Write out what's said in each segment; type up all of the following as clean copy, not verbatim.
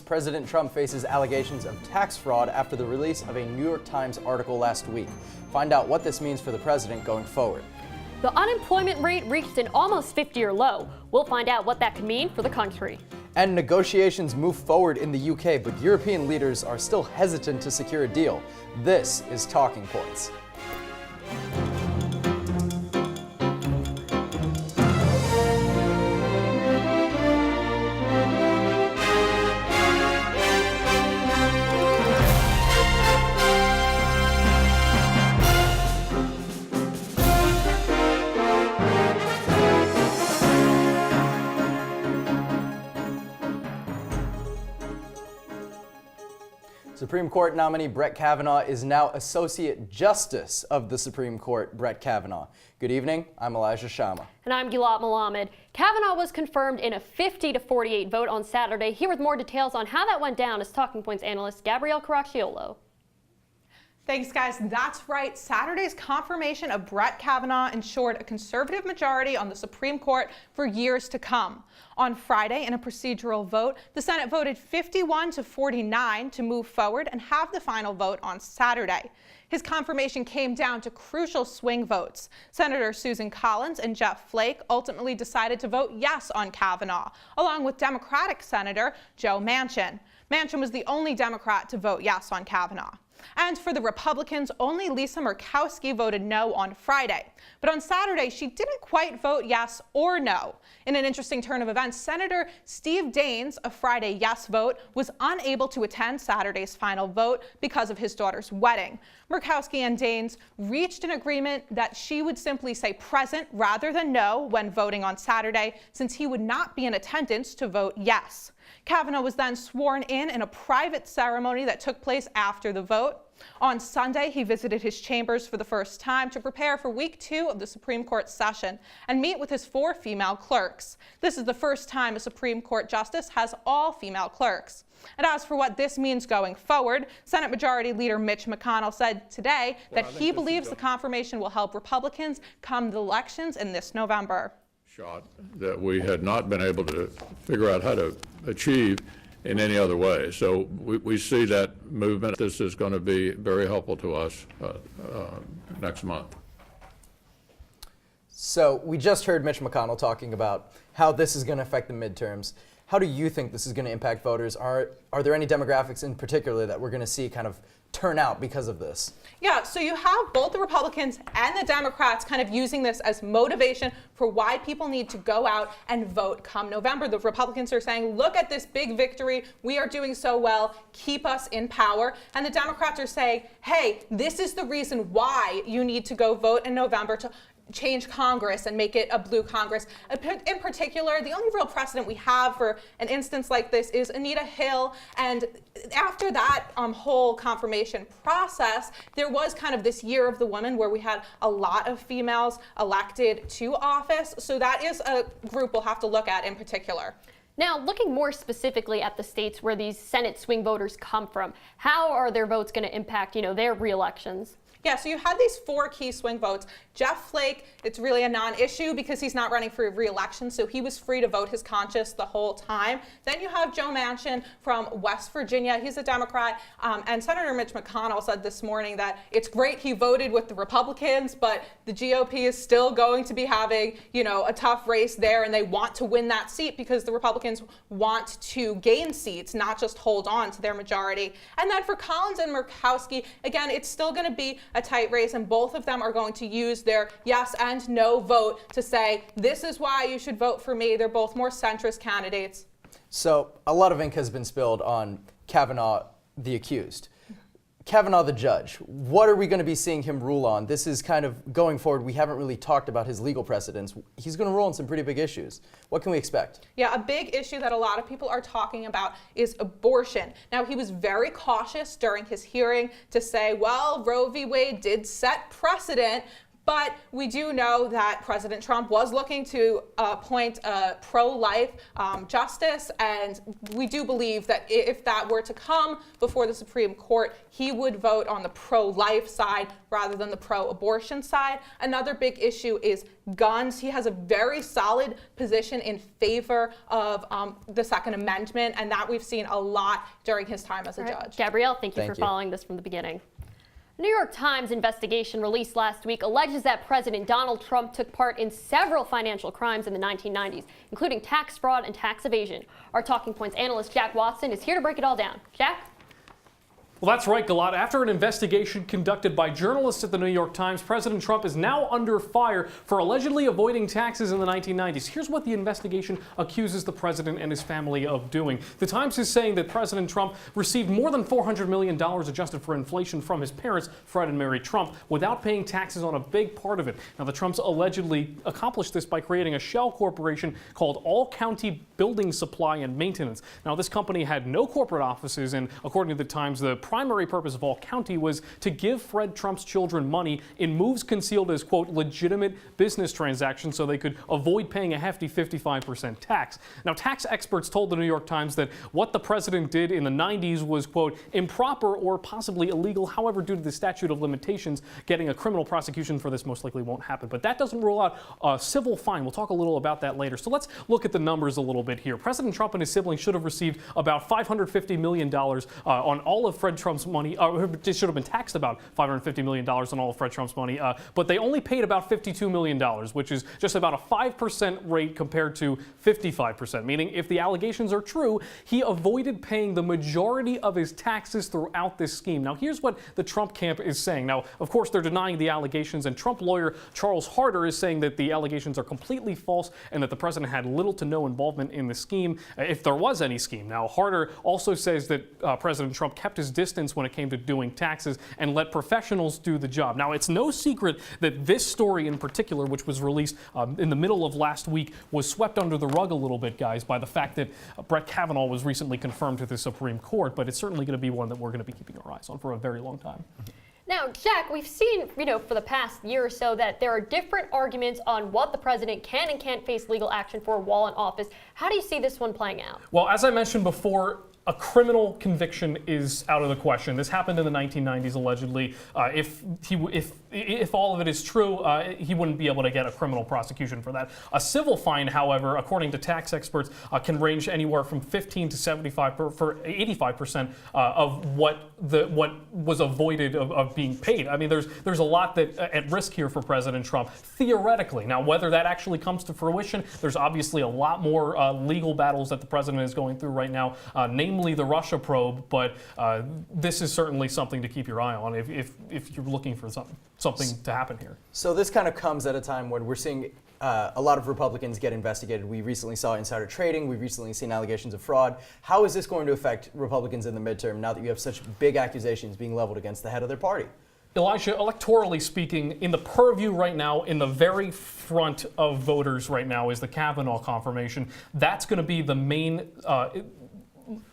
President Trump faces allegations of tax fraud after the release of a New York Times article last week. Find out what this means for the president going forward. The unemployment rate reached an almost 50-year low. We'll find out what that could mean for the country. And negotiations move forward in the UK, but European leaders are still hesitant to secure a deal. This is Talking Points. Supreme Court nominee Brett Kavanaugh is now Associate Justice of the Supreme Court. Brett Kavanaugh. Good evening. I'm Elijah Shama. And I'm Gilat Melamed. Kavanaugh was confirmed in a 50-48 vote on Saturday. Here with more details on how that went down is Talking Points Analyst Gabrielle Caracciolo. Thanks, guys. That's right. Saturday's confirmation of Brett Kavanaugh ensured a conservative majority on the Supreme Court for years to come. On Friday, in a procedural vote, the Senate voted 51-49 to move forward and have the final vote on Saturday. His confirmation came down to crucial swing votes. Senator Susan Collins and Jeff Flake ultimately decided to vote yes on Kavanaugh, along with Democratic Senator Joe Manchin. Manchin was the only Democrat to vote yes on Kavanaugh. And for the Republicans, only Lisa Murkowski voted no on Friday. But on Saturday, she didn't quite vote yes or no. In an interesting turn of events, Senator Steve Daines, a Friday yes vote, was unable to attend Saturday's final vote because of his daughter's wedding. Murkowski and Daines reached an agreement that she would simply say present rather than no when voting on Saturday, since he would not be in attendance to vote yes. Kavanaugh was then sworn in a private ceremony that took place after the vote. On Sunday, he visited his chambers for the first time to prepare for week 2 of the Supreme Court session and meet with his 4 female clerks. This is the first time a Supreme Court justice has all female clerks. And as for what this means going forward, Senate Majority Leader Mitch McConnell said today that he believes the confirmation will help Republicans come the elections in this November. Shot that we had not been able to figure out how to achieve in any other way. So we see that movement. This is going to be very helpful to us next month. So we just heard Mitch McConnell talking about how this is going to affect the midterms. How do you think this is going to impact voters? Are there any demographics in particular that we're going to see kind of turn out because of this? Yeah, so you have both the Republicans and the Democrats kind of using this as motivation for why people need to go out and vote come November. The Republicans are saying, look at this big victory. We are doing so well. Keep us in power. And the Democrats are saying, hey, this is the reason why you need to go vote in November to change Congress and make it a blue Congress. In particular, the only real precedent we have for an instance like this is Anita Hill. And after that whole confirmation process, there was kind of this year of the woman where we had a lot of females elected to office. So that is a group we'll have to look at in particular. Now, looking more specifically at the states where these Senate swing voters come from, how are their votes going to impact, their re-elections? Yeah, so you had these 4 key swing votes. Jeff Flake, it's really a non-issue because he's not running for re-election, so he was free to vote his conscience the whole time. Then you have Joe Manchin from West Virginia. He's a Democrat, and Senator Mitch McConnell said this morning that it's great he voted with the Republicans, but the GOP is still going to be having, a tough race there, and they want to win that seat because the Republicans want to gain seats, not just hold on to their majority. And then for Collins and Murkowski, again, it's still going to be a tight race, and both of them are going to use their yes and no vote to say, this is why you should vote for me. They're both more centrist candidates. So a lot of ink has been spilled on Kavanaugh, the accused. Kavanaugh, the judge, what are we going to be seeing him rule on? This is kind of going forward. We haven't really talked about his legal precedents. He's going to rule on some pretty big issues. What can we expect? Yeah, a big issue that a lot of people are talking about is abortion. Now, he was very cautious during his hearing to say, well, Roe v. Wade did set precedent, But we do know that President Trump was looking to appoint a pro-life justice, and we do believe that if that were to come before the Supreme Court, he would vote on the pro-life side rather than the pro-abortion side. Another big issue is guns. He has a very solid position in favor of the Second Amendment, and that we've seen a lot during his time as a judge. Gabrielle, thank you for following this from the beginning. New York Times investigation released last week alleges that President Donald Trump took part in several financial crimes in the 1990s, including tax fraud and tax evasion. Our Talking Points analyst Jack Watson is here to break it all down. Jack? Well, that's right, Gilat. After an investigation conducted by journalists at the New York Times, President Trump is now under fire for allegedly avoiding taxes in the 1990s. Here's what the investigation accuses the president and his family of doing. The Times is saying that President Trump received more than $400 million adjusted for inflation from his parents, Fred and Mary Trump, without paying taxes on a big part of it. Now, the Trumps allegedly accomplished this by creating a shell corporation called All County Building Supply and Maintenance. Now, this company had no corporate offices, and according to the Times, the primary purpose of All County was to give Fred Trump's children money in moves concealed as, quote, legitimate business transactions so they could avoid paying a hefty 55% tax. Now, tax experts told the New York Times that what the president did in the 90s was, quote, improper or possibly illegal. However, due to the statute of limitations, getting a criminal prosecution for this most likely won't happen. But that doesn't rule out a civil fine. We'll talk a little about that later. So let's look at the numbers a little bit here. President Trump and his siblings should have received about $550 million on all of Fred Trump's money. They should have been taxed about $550 million on all of Fred Trump's money, but they only paid about $52 million, which is just about a 5% rate compared to 55%, meaning if the allegations are true, he avoided paying the majority of his taxes throughout this scheme. Now, here's what the Trump camp is saying. Now, of course, they're denying the allegations, and Trump lawyer Charles Harder is saying that the allegations are completely false and that the president had little to no involvement in the scheme, if there was any scheme. Now, Harder also says that President Trump kept his distance when it came to doing taxes and let professionals do the job. Now, it's no secret that this story in particular, which was released in the middle of last week, was swept under the rug a little bit, guys, by the fact that Brett Kavanaugh was recently confirmed to the Supreme Court, but it's certainly going to be one that we're going to be keeping our eyes on for a very long time. Now, Jack, we've seen, for the past year or so that there are different arguments on what the president can and can't face legal action for while in office. How do you see this one playing out? Well, as I mentioned before, a criminal conviction is out of the question. This happened in the 1990s, allegedly. If all of it is true, he wouldn't be able to get a criminal prosecution for that. A civil fine, however, according to tax experts, can range anywhere from 15 to 85% of what was avoided of being paid. I mean, there's a lot that at risk here for President Trump, theoretically. Now, whether that actually comes to fruition, there's obviously a lot more legal battles that the president is going through right now, namely the Russia probe, but this is certainly something to keep your eye on if you're looking for something to happen here. So this kind of comes at a time when we're seeing a lot of Republicans get investigated. We recently saw insider trading. We've recently seen allegations of fraud. How is this going to affect Republicans in the midterm now that you have such big accusations being leveled against the head of their party? Elijah, electorally speaking, in the purview right now, in the very front of voters right now is the Kavanaugh confirmation. That's going to be the main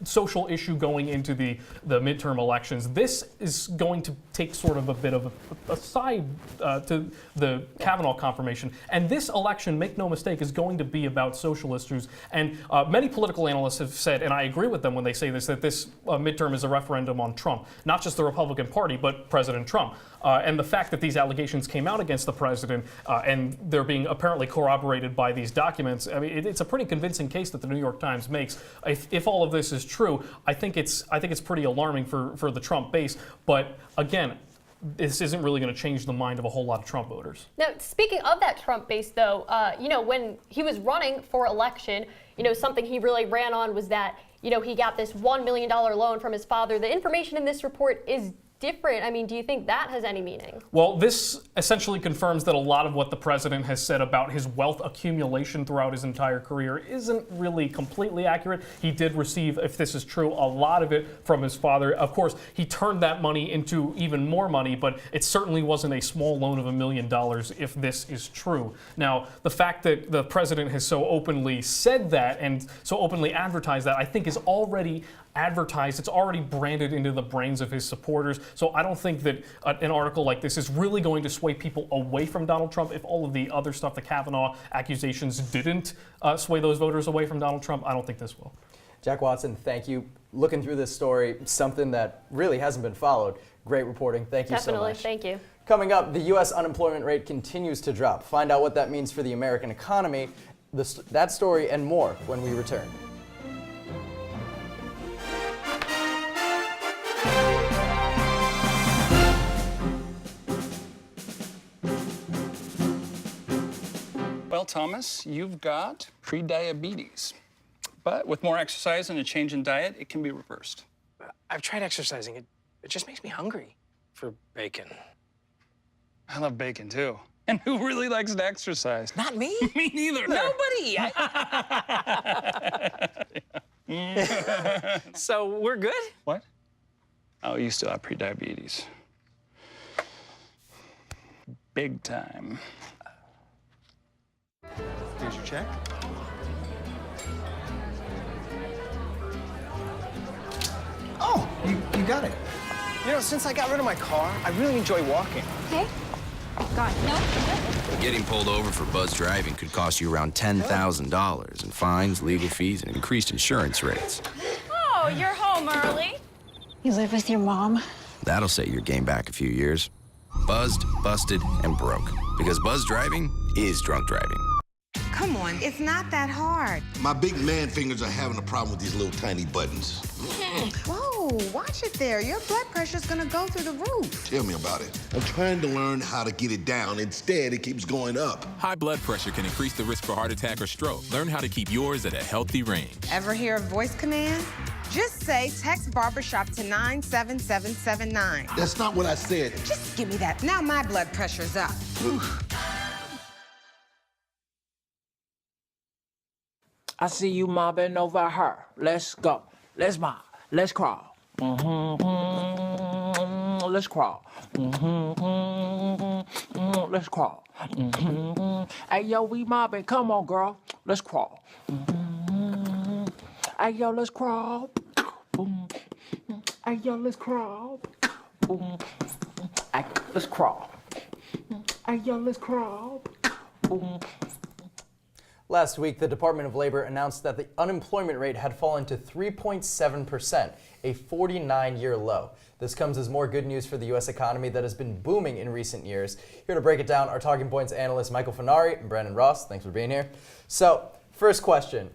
social issue going into the midterm elections. This is going to take sort of a bit of a side to the Kavanaugh confirmation. And this election, make no mistake, is going to be about social issues. And many political analysts have said, and I agree with them when they say this, that this midterm is a referendum on Trump, not just the Republican Party, but President Trump. And the fact that these allegations came out against the president and they're being apparently corroborated by these documents, I mean, it's a pretty convincing case that the New York Times makes. If all of this is true, I think it's pretty alarming for the Trump base. But again, this isn't really going to change the mind of a whole lot of Trump voters. Now, speaking of that Trump base, though, when he was running for election, something he really ran on was that, he got this $1 million loan from his father. The information in this report is different. I mean, do you think that has any meaning? Well, this essentially confirms that a lot of what the president has said about his wealth accumulation throughout his entire career isn't really completely accurate. He did receive, if this is true, a lot of it from his father. Of course, he turned that money into even more money, but it certainly wasn't a small loan of $1 million if this is true. Now, the fact that the president has so openly said that and so openly advertised that, I think is already advertised. It's already branded into the brains of his supporters. So I don't think that an article like this is really going to sway people away from Donald Trump. If all of the other stuff, the Kavanaugh accusations, didn't sway those voters away from Donald Trump, I don't think this will. Jack Watson, thank you. Looking through this story, something that really hasn't been followed. Great reporting. Thank you so much. Thank you. Coming up, the U.S. unemployment rate continues to drop. Find out what that means for the American economy. That story and more when we return. Well, Thomas, you've got pre-diabetes. But with more exercise and a change in diet, it can be reversed. I've tried exercising. It just makes me hungry for bacon. I love bacon, too. And who really likes to exercise? Not me. Me neither. Nobody. So we're good? What? Oh, you still have pre-diabetes. Big time. Here's your check. Oh, you got it. You know, since I got rid of my car, I really enjoy walking. Okay. Got it. No. Getting pulled over for buzz driving could cost you around $10,000 in fines, legal fees, and increased insurance rates. Oh, you're home early. You live with your mom? That'll set your game back a few years. Buzzed, busted, and broke. Because buzz driving is drunk driving. Come on, it's not that hard. My big man fingers are having a problem with these little tiny buttons. Whoa, watch it there. Your blood pressure's gonna go through the roof. Tell me about it. I'm trying to learn how to get it down. Instead, it keeps going up. High blood pressure can increase the risk for heart attack or stroke. Learn how to keep yours at a healthy range. Ever hear a voice command? Just say text barbershop to 97779. That's not what I said. Just give me that. Now my blood pressure's up. I see you mobbing over her. Let's go. Let's mob. Let's crawl. Let's crawl. Let's crawl. Hey, yo, we mobbing. Come on, girl. Let's crawl. Hey, yo, let's crawl. Hey, yo, let's crawl. Hey, let's crawl. Hey, yo, let's crawl. Last week, the Department of Labor announced that the unemployment rate had fallen to 3.7%, a 49-year low. This comes as more good news for the U.S. economy that has been booming in recent years. Here to break it down are Talking Points analysts Michael Furnari and Brandon Ross. Thanks for being here. So, first question.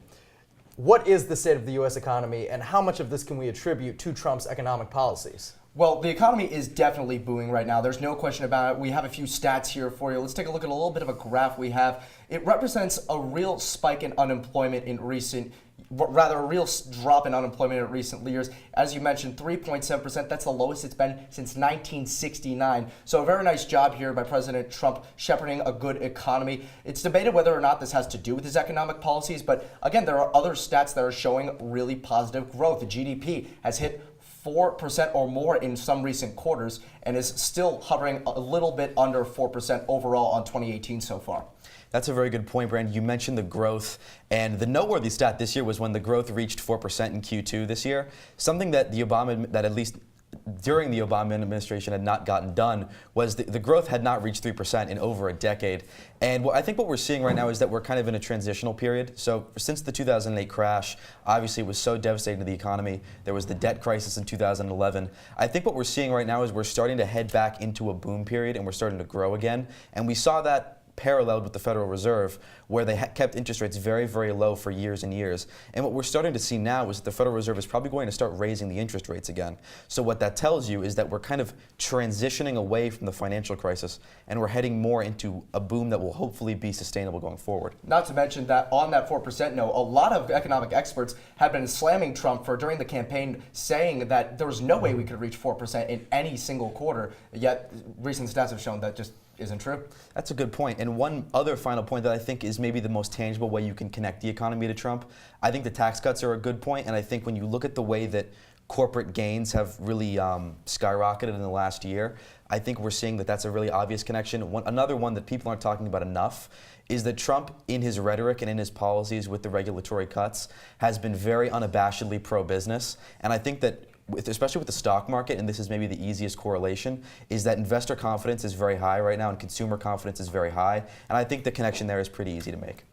What is the state of the U.S. economy, and how much of this can we attribute to Trump's economic policies? Well, the economy is definitely booming right now. There's no question about it. We have a few stats here for you. Let's take a look at a little bit of a graph we have. It represents a real spike in unemployment in a real drop in unemployment in recent years. As you mentioned, 3.7%, that's the lowest it's been since 1969. So a very nice job here by President Trump shepherding a good economy. It's debated whether or not this has to do with his economic policies, but again, there are other stats that are showing really positive growth. The GDP has hit 4% or more in some recent quarters and is still hovering a little bit under 4% overall on 2018 so far. That's a very good point, Brandon. You mentioned the growth, and the noteworthy stat this year was when the growth reached 4% in Q2 this year, something that at least during the Obama administration had not gotten done was the growth had not reached 3% in over a decade. And I think what we're seeing right now is that we're kind of in a transitional period. So since the 2008 crash, obviously it was so devastating to the economy. There was the debt crisis in 2011. I think what we're seeing right now is we're starting to head back into a boom period and we're starting to grow again. And we saw that paralleled with the Federal Reserve, where they kept interest rates very, very low for years and years. And what we're starting to see now is that the Federal Reserve is probably going to start raising the interest rates again. So what that tells you is that we're kind of transitioning away from the financial crisis, and we're heading more into a boom that will hopefully be sustainable going forward. Not to mention that on that 4% note, a lot of economic experts have been slamming Trump for during the campaign, saying that there was no way we could reach 4% in any single quarter, yet recent stats have shown that just isn't true. That's a good point. And one other final point that I think is maybe the most tangible way you can connect the economy to Trump, I think the tax cuts are a good point. And I think when you look at the way that corporate gains have really skyrocketed in the last year, I think we're seeing that that's a really obvious connection. Another one that people aren't talking about enough is that Trump, in his rhetoric and in his policies with the regulatory cuts, has been very unabashedly pro-business. And I think that especially with the stock market, and this is maybe the easiest correlation, is that investor confidence is very high right now and consumer confidence is very high. And I think the connection there is pretty easy to make.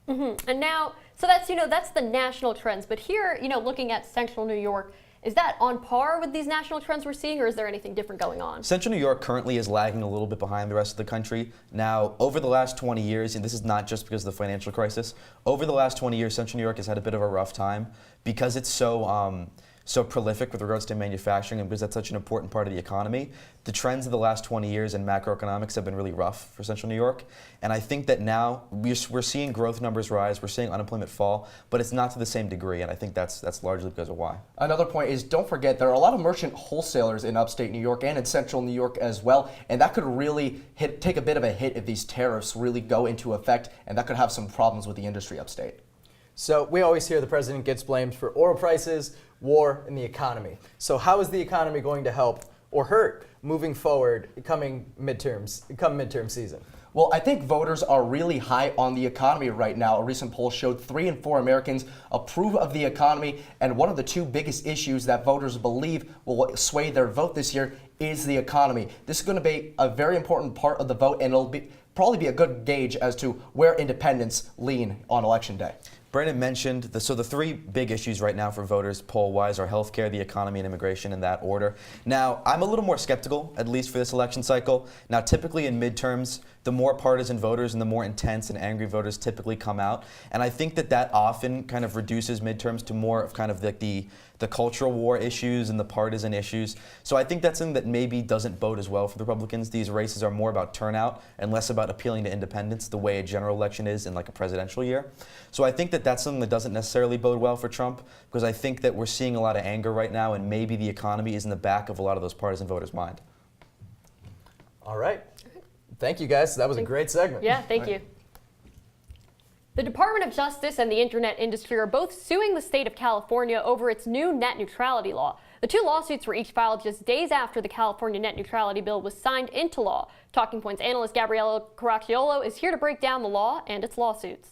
And now, so that's, that's the national trends. But here, looking at central New York, is that on par with these national trends we're seeing, or is there anything different going on? Central New York currently is lagging a little bit behind the rest of the country. Now, over the last 20 years, and this is not just because of the financial crisis, over the last 20 years, Central New York has had a bit of a rough time because it's so prolific with regards to manufacturing and because that's such an important part of the economy. The trends of the last 20 years in macroeconomics have been really rough for Central New York. And I think that now we're seeing growth numbers rise, we're seeing unemployment fall, but it's not to the same degree, and I think that's largely because of why. Another point is, don't forget, there are a lot of merchant wholesalers in upstate New York and in central New York as well, and that could really take a bit of a hit if these tariffs really go into effect, and that could have some problems with the industry upstate. So we always hear the president gets blamed for oil prices, war, and the economy. So how is the economy going to help or hurt moving forward come midterm season? Well, I think voters are really high on the economy right now. A recent poll showed 3 in 4 Americans approve of the economy, and one of the 2 biggest issues that voters believe will sway their vote this year is the economy. This is going to be a very important part of the vote, and it'll probably be a good gauge as to where independents lean on Election Day. Brandon mentioned, the 3 big issues right now for voters poll-wise are healthcare, the economy, and immigration in that order. Now, I'm a little more skeptical, at least for this election cycle. Now, typically in midterms, the more partisan voters and the more intense and angry voters typically come out. And I think that often kind of reduces midterms to more of kind of the cultural war issues and the partisan issues. So I think that's something that maybe doesn't bode as well for the Republicans. These races are more about turnout and less about appealing to independents the way a general election is in like a presidential year. So I think that that's something that doesn't necessarily bode well for Trump, because I think that we're seeing a lot of anger right now, and maybe the economy is in the back of a lot of those partisan voters' mind. All right. Thank you, guys. That was a great segment. Yeah, thank you. The Department of Justice and the internet industry are both suing the state of California over its new net neutrality law. The 2 lawsuits were each filed just days after the California net neutrality bill was signed into law. Talking Points analyst Gabrielle Caracciolo is here to break down the law and its lawsuits.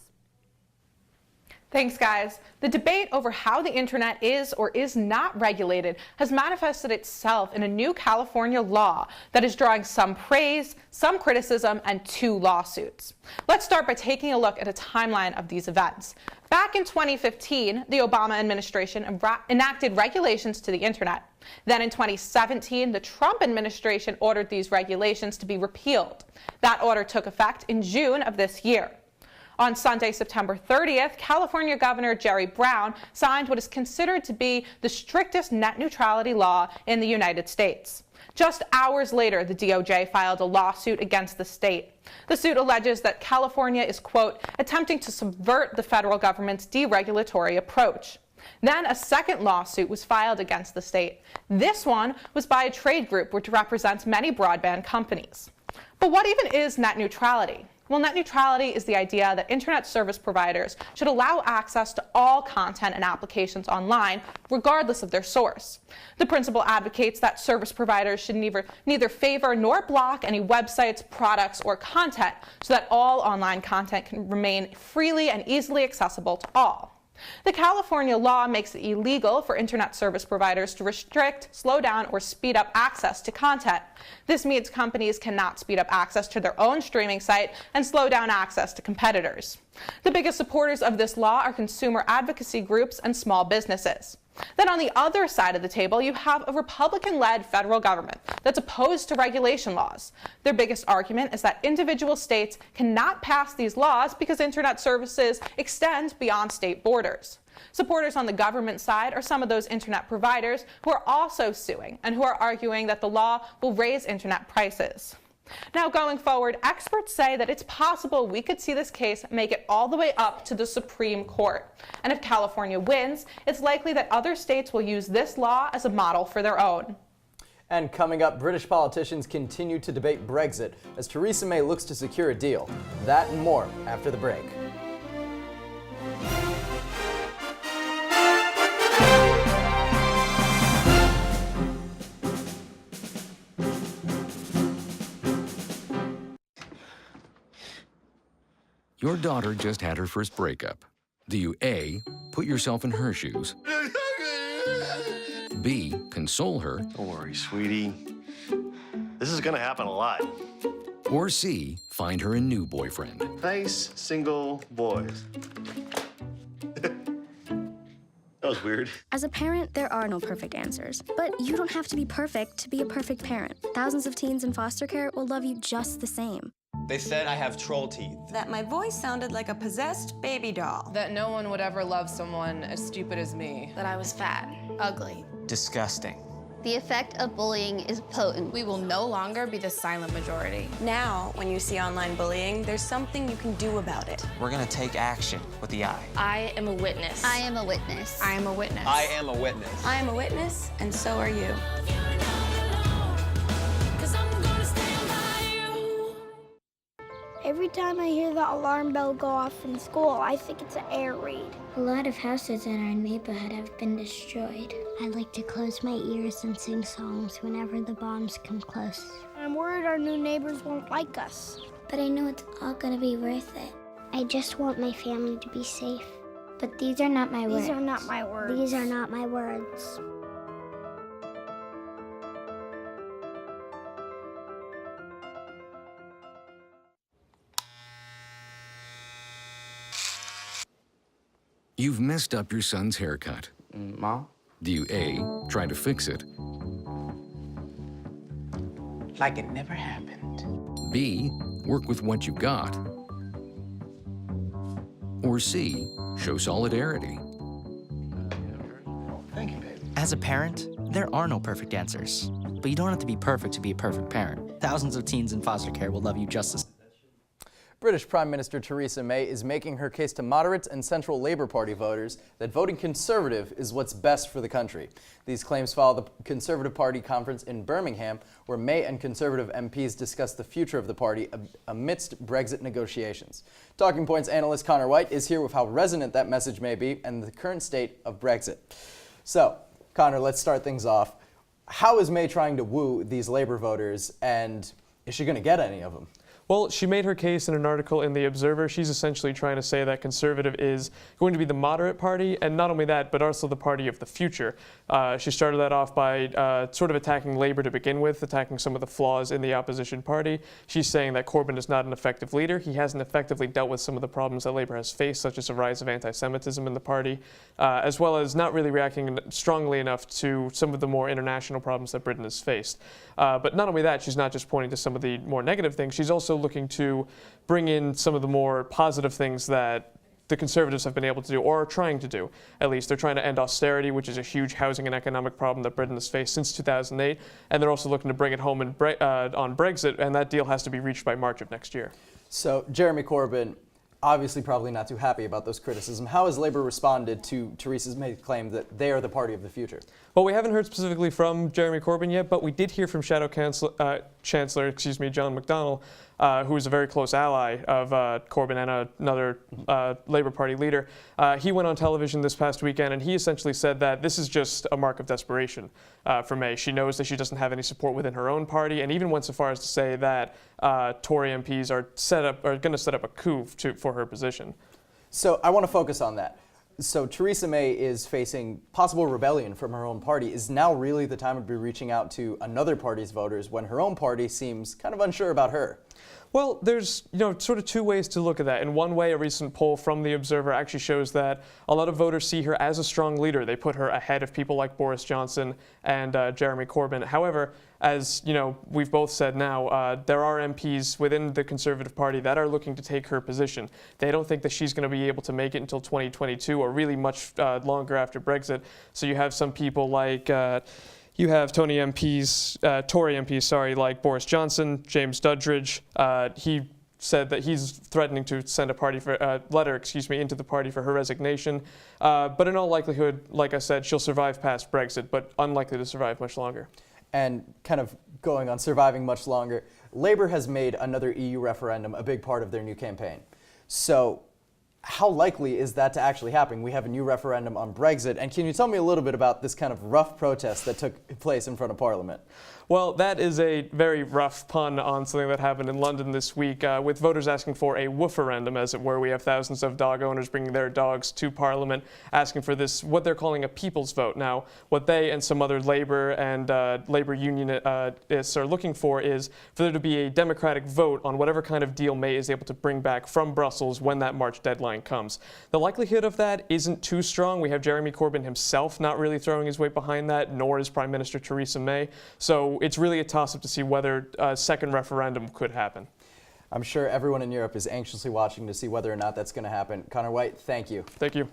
Thanks, guys. The debate over how the internet is or is not regulated has manifested itself in a new California law that is drawing some praise, some criticism, and 2 lawsuits. Let's start by taking a look at a timeline of these events. Back in 2015, the Obama administration enacted regulations to the internet. Then in 2017, the Trump administration ordered these regulations to be repealed. That order took effect in June of this year. On Sunday, September 30th, California Governor Jerry Brown signed what is considered to be the strictest net neutrality law in the United States. Just hours later, the DOJ filed a lawsuit against the state. The suit alleges that California is, quote, attempting to subvert the federal government's deregulatory approach. Then a second lawsuit was filed against the state. This one was by a trade group which represents many broadband companies. But what even is net neutrality? Well, net neutrality is the idea that internet service providers should allow access to all content and applications online, regardless of their source. The principle advocates that service providers should neither favor nor block any websites, products, or content so that all online content can remain freely and easily accessible to all. The California law makes it illegal for internet service providers to restrict, slow down, or speed up access to content. This means companies cannot speed up access to their own streaming site and slow down access to competitors. The biggest supporters of this law are consumer advocacy groups and small businesses. Then on the other side of the table, you have a Republican-led federal government that's opposed to regulation laws. Their biggest argument is that individual states cannot pass these laws because internet services extend beyond state borders. Supporters on the government side are some of those internet providers who are also suing and who are arguing that the law will raise internet prices. Now, going forward, experts say that it's possible we could see this case make it all the way up to the Supreme Court. And if California wins, it's likely that other states will use this law as a model for their own. And coming up, British politicians continue to debate Brexit as Theresa May looks to secure a deal. That and more after the break. Your daughter just had her first breakup. Do you A, put yourself in her shoes? B, console her. Don't worry, sweetie. This is gonna happen a lot. Or C, find her a new boyfriend. Nice, single boys. That was weird. As a parent, there are no perfect answers. But you don't have to be perfect to be a perfect parent. Thousands of teens in foster care will love you just the same. They said I have troll teeth. That my voice sounded like a possessed baby doll. That no one would ever love someone as stupid as me. That I was fat, ugly. Disgusting. The effect of bullying is potent. We will no longer be the silent majority. Now, when you see online bullying, there's something you can do about it. We're gonna take action with the I. I am a witness. I am a witness. I am a witness. I am a witness. I am a witness, and so are you. Every time I hear the alarm bell go off in school, I think it's an air raid. A lot of houses in our neighborhood have been destroyed. I like to close my ears and sing songs whenever the bombs come close. I'm worried our new neighbors won't like us. But I know it's all gonna be worth it. I just want my family to be safe. But these are not my words. These are not my words. These are not my words. You've messed up your son's haircut. Mom? Do you A, try to fix it? Like it never happened. B, work with what you got? Or C, show solidarity? Thank you, baby. As a parent, there are no perfect answers. But you don't have to be perfect to be a perfect parent. Thousands of teens in foster care will love you just as. British Prime Minister Theresa May is making her case to moderates and Central Labour Party voters that voting Conservative is what's best for the country. These claims follow the Conservative Party conference in Birmingham, where May and Conservative MPs discussed the future of the party amidst Brexit negotiations. Talking Points analyst Conor Wight is here with how resonant that message may be and the current state of Brexit. So, Conor, let's start things off. How is May trying to woo these Labour voters, and is she going to get any of them? Well, she made her case in an article in The Observer. She's essentially trying to say that Conservative is going to be the moderate party, and not only that, but also the party of the future. She started that off by sort of attacking Labour to begin with, attacking some of the flaws in the opposition party. She's saying that Corbyn is not an effective leader. He hasn't effectively dealt with some of the problems that Labour has faced, such as a rise of anti-Semitism in the party, as well as not really reacting strongly enough to some of the more international problems that Britain has faced. But not only that, she's not just pointing to some of the more negative things, she's also looking to bring in some of the more positive things that the Conservatives have been able to do, or are trying to do, at least. They're trying to end austerity, which is a huge housing and economic problem that Britain has faced since 2008, and they're also looking to bring it home on Brexit, and that deal has to be reached by March of next year. So Jeremy Corbyn, obviously probably not too happy about those criticisms. How has Labour responded to Theresa May's claim that they are the party of the future? Well, we haven't heard specifically from Jeremy Corbyn yet, but we did hear from Shadow Chancellor John McDonnell, who is a very close ally of Corbyn and another Labour Party leader. He went on television this past weekend, and he essentially said that this is just a mark of desperation for May. She knows that she doesn't have any support within her own party, and even went so far as to say that Tory MPs are going to set up a coup for her position. So I want to focus on that. So Theresa May is facing possible rebellion from her own party. Is now really the time to be reaching out to another party's voters when her own party seems kind of unsure about her? Well, there's sort of two ways to look at that. In one way, a recent poll from The Observer actually shows that a lot of voters see her as a strong leader. They put her ahead of people like Boris Johnson and Jeremy Corbyn. However, as we've both said now, there are MPs within the Conservative Party that are looking to take her position. They don't think that she's going to be able to make it until 2022 or really much longer after Brexit. So you have some people like you have Tory MPs, like Boris Johnson, James Duddridge. He said that he's threatening to send a letter into the party for her resignation. But in all likelihood, like I said, she'll survive past Brexit, but unlikely to survive much longer. And kind of going on surviving much longer, Labour has made another EU referendum a big part of their new campaign. So How likely is that to actually happen? We have a new referendum on Brexit, and can you tell me a little bit about this kind of rough protest that took place in front of Parliament? Well, that is a very rough pun on something that happened in London this week, with voters asking for a wooferendum, as it were. We have thousands of dog owners bringing their dogs to Parliament, asking for this, what they're calling a people's vote. Now, what they and some other labor and labor unionists are looking for is for there to be a democratic vote on whatever kind of deal May is able to bring back from Brussels when that March deadline comes. The likelihood of that isn't too strong. We have Jeremy Corbyn himself not really throwing his weight behind that, nor is Prime Minister Theresa May. So it's really a toss-up to see whether a second referendum could happen. I'm sure everyone in Europe is anxiously watching to see whether or not that's going to happen. Conor Wight, thank you. Thank you.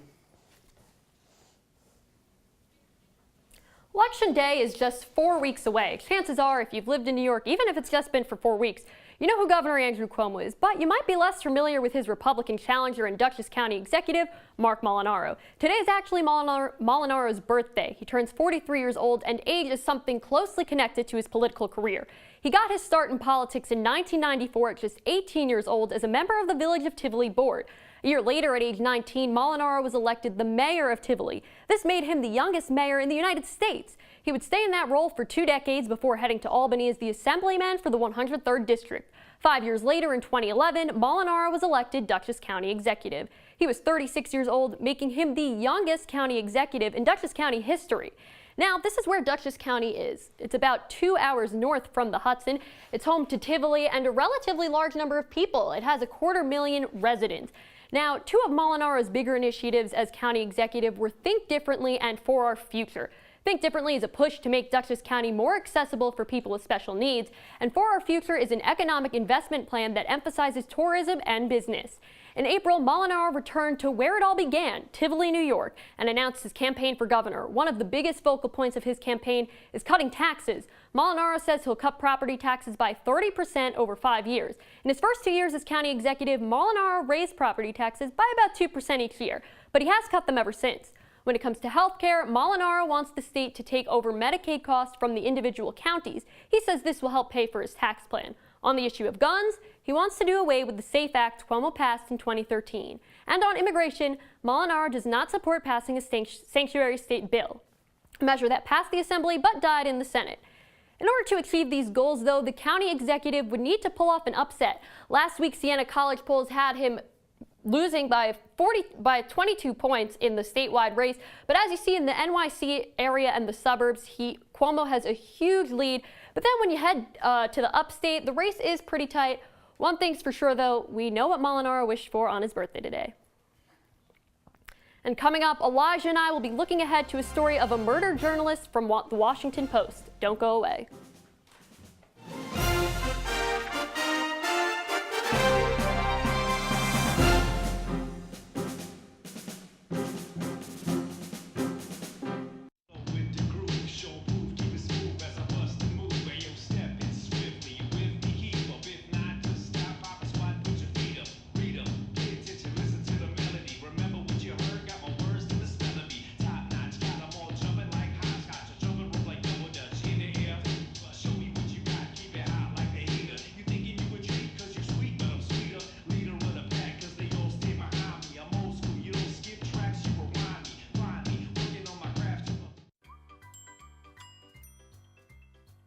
Election day is just 4 weeks away. Chances are, if you've lived in New York, even if it's just been for 4 weeks, you know who Governor Andrew Cuomo is, but you might be less familiar with his Republican challenger and Dutchess County executive, Marc Molinaro. Today is actually Molinaro's birthday. He turns 43 years old, and age is something closely connected to his political career. He got his start in politics in 1994 at just 18 years old as a member of the Village of Tivoli board. A year later, at age 19, Molinaro was elected the mayor of Tivoli. This made him the youngest mayor in the United States. He would stay in that role for 2 decades before heading to Albany as the assemblyman for the 103rd District. 5 years later, in 2011, Molinaro was elected Dutchess County executive. He was 36 years old, making him the youngest county executive in Dutchess County history. Now, this is where Dutchess County is. It's about 2 hours north from the Hudson. It's home to Tivoli and a relatively large number of people. It has 250,000 residents. Now, 2 of Molinaro's bigger initiatives as county executive were Think Differently and For Our Future. Think Differently is a push to make Dutchess County more accessible for people with special needs, and For Our Future is an economic investment plan that emphasizes tourism and business. In April, Molinaro returned to where it all began, Tivoli, New York, and announced his campaign for governor. One of the biggest focal points of his campaign is cutting taxes. Molinaro says he'll cut property taxes by 30% over 5 years. In his first 2 years as county executive, Molinaro raised property taxes by about 2% each year, but he has cut them ever since. When it comes to health care, Molinaro wants the state to take over Medicaid costs from the individual counties. He says this will help pay for his tax plan. On the issue of guns, he wants to do away with the SAFE Act Cuomo passed in 2013. And on immigration, Molinaro does not support passing a sanctuary state bill, a measure that passed the Assembly but died in the Senate. In order to achieve these goals, though, the county executive would need to pull off an upset. Last week, Siena College polls had him losing by 22 points in the statewide race. But as you see in the NYC area and the suburbs, Cuomo has a huge lead. But then when you head to the upstate, the race is pretty tight. One thing's for sure, though, we know what Molinaro wished for on his birthday today. And coming up, Elijah and I will be looking ahead to a story of a murdered journalist from the Washington Post. Don't go away.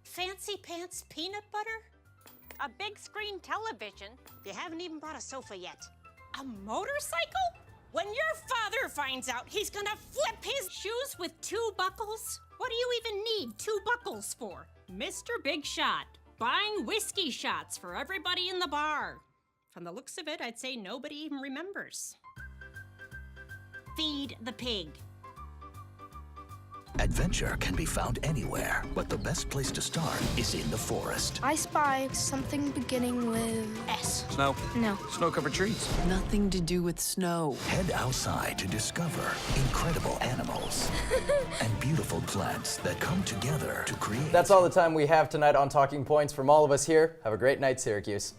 Fancy pants peanut butter? A big screen television? You haven't even bought a sofa yet. A motorcycle? When your father finds out, he's gonna flip his shoes with 2 buckles? What do you even need 2 buckles for? Mr. Big Shot, buying whiskey shots for everybody in the bar. From the looks of it, I'd say nobody even remembers. Feed the pig. Adventure can be found anywhere, but the best place to start is in the forest. I spy something beginning with S. Snow? No. Snow-covered trees. Nothing to do with snow. Head outside to discover incredible animals and beautiful plants that come together to create. That's all the time we have tonight on Talking Points. From all of us here, have a great night, Syracuse.